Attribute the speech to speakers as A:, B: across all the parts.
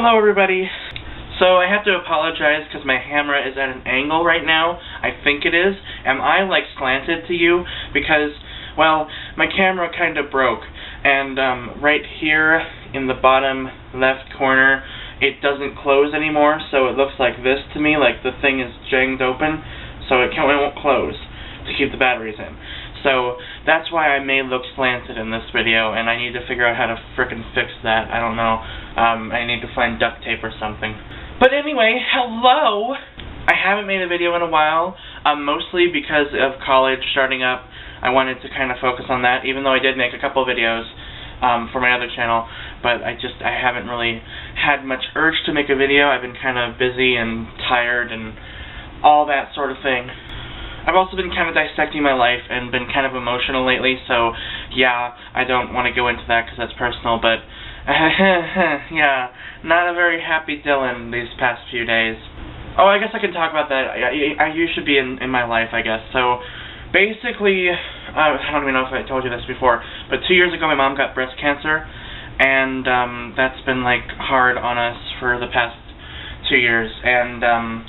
A: Hello everybody. So I have to apologize because my camera is at an angle right now. I think it is. Am I like slanted to you? Because, well, my camera kind of broke. And right here in the bottom left corner, it doesn't close anymore. So it looks like this to me, like the thing is janged open. So it won't close to keep the batteries in. So that's why I may look slanted in this video, and I need to figure out how to frickin' fix that. I don't know. I need to find duct tape or something. But anyway, hello! I haven't made a video in a while, mostly because of college starting up. I wanted to kind of focus on that, even though I did make a couple videos for my other channel, but I haven't really had much urge to make a video. I've been kind of busy and tired and all that sort of thing. I've also been kind of dissecting my life and been kind of emotional lately, so yeah, I don't want to go into that because that's personal, but yeah, not a very happy Dylan these past few days. Oh, I guess I can talk about that. You should be in my life, I guess. So basically, I don't even know if I told you this before, but 2 years ago my mom got breast cancer, and that's been like hard on us for the past 2 years, and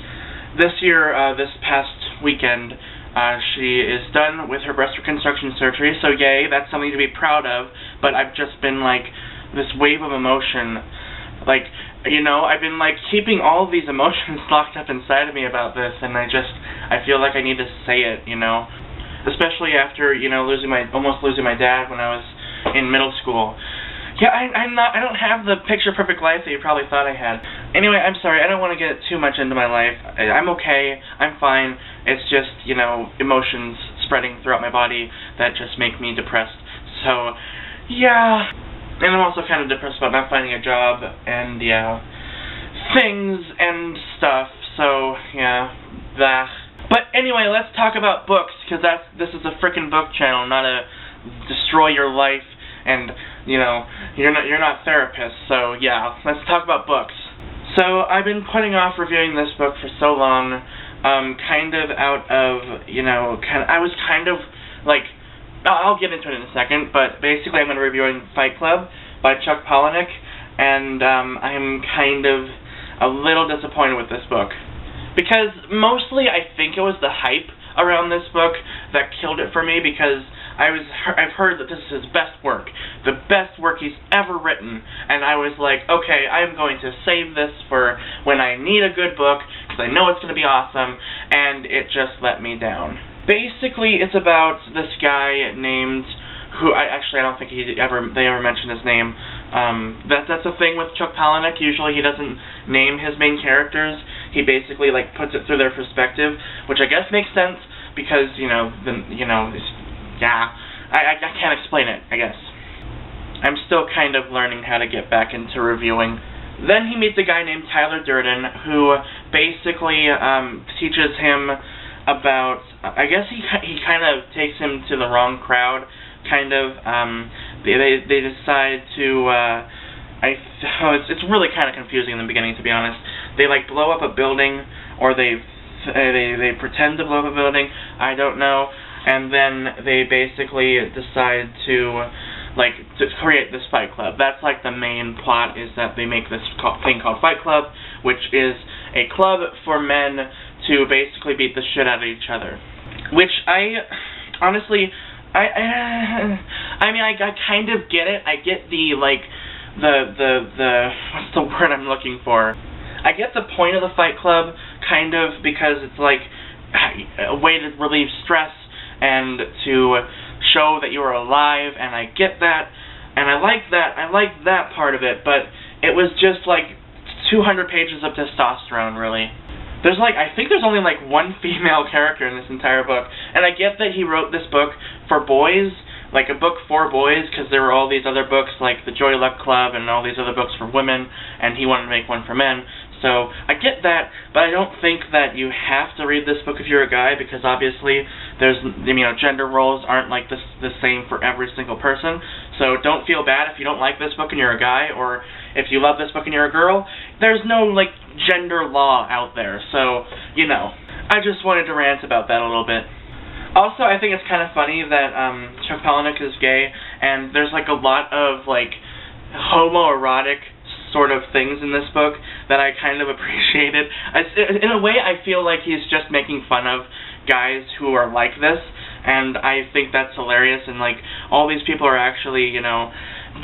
A: this year, this past weekend, she is done with her breast reconstruction surgery, so yay, that's something to be proud of, but I've just been like, this wave of emotion, like, you know, I've been like keeping all of these emotions locked up inside of me about this, and I feel like I need to say it, you know, especially after, you know, almost losing my dad when I was in middle school. Yeah, I don't have the picture-perfect life that you probably thought I had. Anyway, I'm sorry, I don't want to get too much into my life. I'm okay, I'm fine. It's just, you know, emotions spreading throughout my body that just make me depressed. So, yeah. And I'm also kind of depressed about not finding a job, and, yeah, things and stuff. So, yeah, that. But anyway, let's talk about books, because this is a frickin' book channel, not a destroy your life. And, you know, you're not therapists, so yeah, let's talk about books. So, I've been putting off reviewing this book for so long, kind of out of, you know, I was kind of, like, I'll get into it in a second, but basically I'm going to be reviewing Fight Club by Chuck Palahniuk, and I'm kind of a little disappointed with this book. Because mostly I think it was the hype around this book that killed it for me, because I've heard that this is his best work, the best work he's ever written, and I was like, okay, I'm going to save this for when I need a good book, because I know it's going to be awesome, and it just let me down. Basically, it's about this guy named, who I don't think they ever mentioned his name. That's the thing with Chuck Palahniuk. Usually he doesn't name his main characters. He basically like puts it through their perspective, which I guess makes sense because yeah, I can't explain it, I guess. I'm still kind of learning how to get back into reviewing. Then he meets a guy named Tyler Durden, who basically teaches him about, I guess he kind of takes him to the wrong crowd, kind of. They decide to, it's really kind of confusing in the beginning, to be honest. They like blow up a building, or they pretend to blow up a building, I don't know. And then they basically decide to create this Fight Club. That's like the main plot, is that they make this thing called Fight Club, which is a club for men to basically beat the shit out of each other. Which I mean, I kind of get it. I get the what's the word I'm looking for? I get the point of the Fight Club, kind of, because it's like a way to relieve stress and to show that you are alive, and I get that, and I like that part of it, but it was just like 200 pages of testosterone, really. There's I think there's only like one female character in this entire book, and I get that he wrote this book for boys, like a book for boys, because there were all these other books like the Joy Luck Club and all these other books for women, and he wanted to make one for men. So, I get that, but I don't think that you have to read this book if you're a guy, because obviously there's, gender roles aren't like the same for every single person. So don't feel bad if you don't like this book and you're a guy, or if you love this book and you're a girl. There's no, gender law out there, so, I just wanted to rant about that a little bit. Also, I think it's kind of funny that Chuck Palahniuk is gay, and there's a lot of homoerotic sort of things in this book that I kind of appreciated. In a way, I feel like he's just making fun of guys who are like this, and I think that's hilarious, and like, all these people are actually, you know,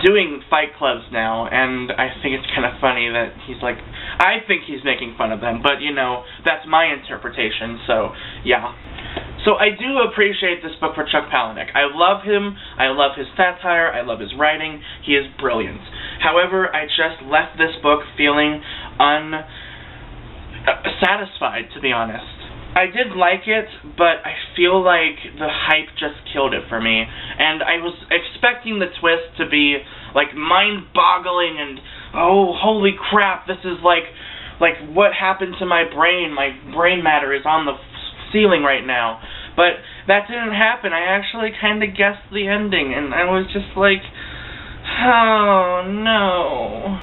A: doing fight clubs now, and I think it's kind of funny that he's like, I think he's making fun of them, but you know, that's my interpretation, so yeah. So I do appreciate this book for Chuck Palahniuk. I love him, I love his satire, I love his writing, he is brilliant. However, I just left this book feeling unsatisfied, to be honest. I did like it, but I feel like the hype just killed it for me. And I was expecting the twist to be, like, mind-boggling and, oh, holy crap, this is like what happened to my brain? My brain matter is on the ceiling right now. But that didn't happen. I actually kind of guessed the ending, and I was just like, oh, no.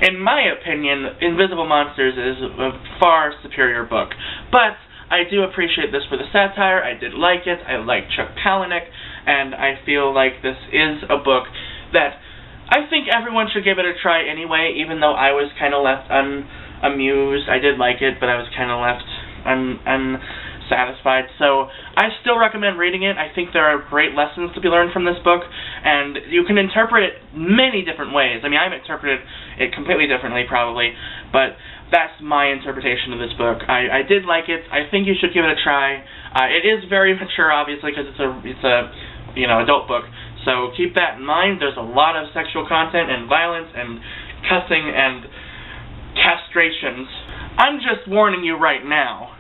A: In my opinion, Invisible Monsters is a far superior book. But I do appreciate this for the satire, I did like it, I like Chuck Palahniuk, and I feel like this is a book that I think everyone should give it a try anyway, even though I was kind of left unamused. I did like it, but I was kind of left unsatisfied. So I still recommend reading it. I think there are great lessons to be learned from this book, and you can interpret it many different ways. I mean, I've interpreted it completely differently, probably, but that's my interpretation of this book. I did like it. I think you should give it a try. It is very mature, obviously, because it's a you know, adult book. So keep that in mind. There's a lot of sexual content and violence and cussing and castrations. I'm just warning you right now.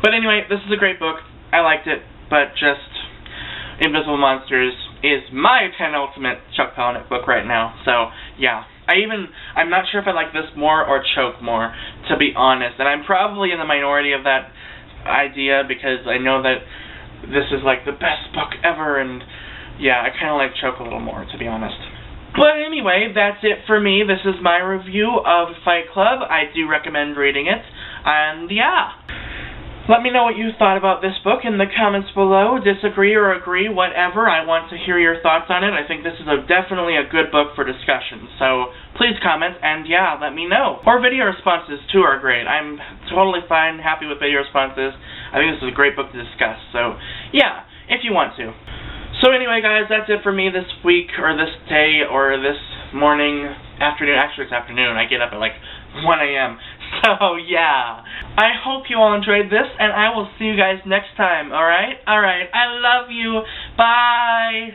A: But anyway, this is a great book. I liked it, but just Invisible Monsters is my penultimate Chuck Palahniuk book right now. So yeah. I'm not sure if I like this more or Choke more, to be honest. And I'm probably in the minority of that idea because I know that this is like the best book ever, and yeah, I kind of like Choke a little more, to be honest. But anyway, that's it for me. This is my review of Fight Club. I do recommend reading it, and yeah. Let me know what you thought about this book in the comments below. Disagree or agree, whatever. I want to hear your thoughts on it. I think this is definitely a good book for discussion. So please comment, and yeah, let me know. Or video responses, too, are great. I'm totally fine, happy with video responses. I think this is a great book to discuss. So yeah, if you want to. So anyway, guys, that's it for me this week, or this day, or this morning, afternoon. Actually, it's afternoon. I get up at like 1 a.m. So, yeah. I hope you all enjoyed this, and I will see you guys next time, alright? Alright, I love you. Bye!